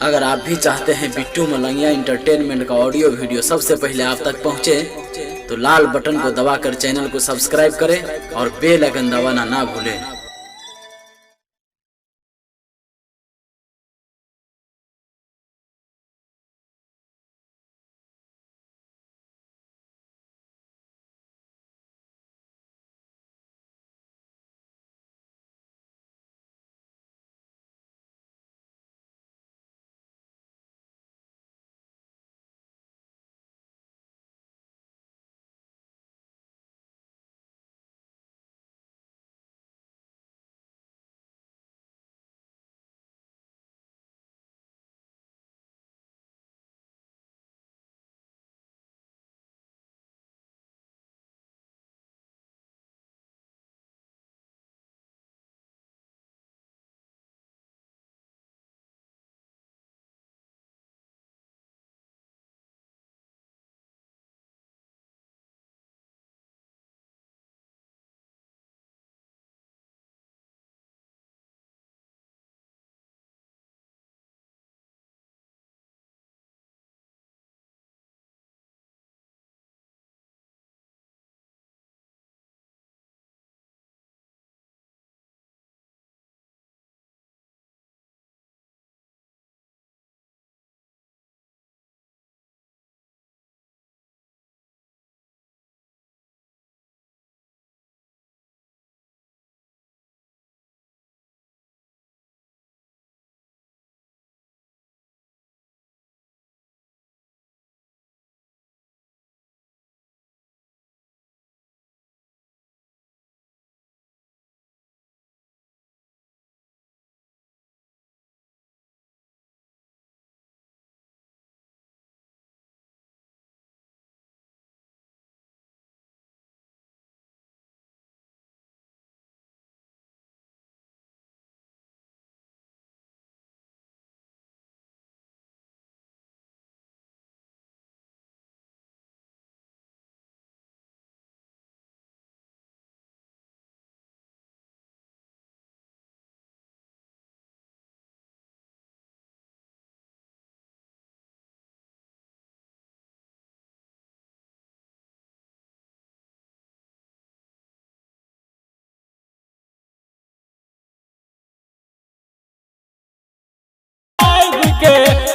अगर आप भी चाहते हैं बिट्टू मलंगिया इंटरटेनमेंट का ऑडियो वीडियो सबसे पहले आप तक पहुंचे, तो लाल बटन को दबाकर चैनल को सब्सक्राइब करें और बेल आइकन दबाना ना भूलें।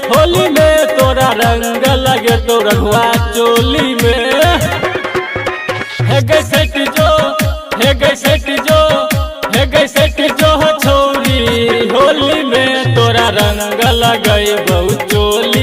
होली में तोरा रंग लगे तो रघुआ चोली में है गई सेट जो छोरी। होली में तोरा रंग लगे बहुत चोली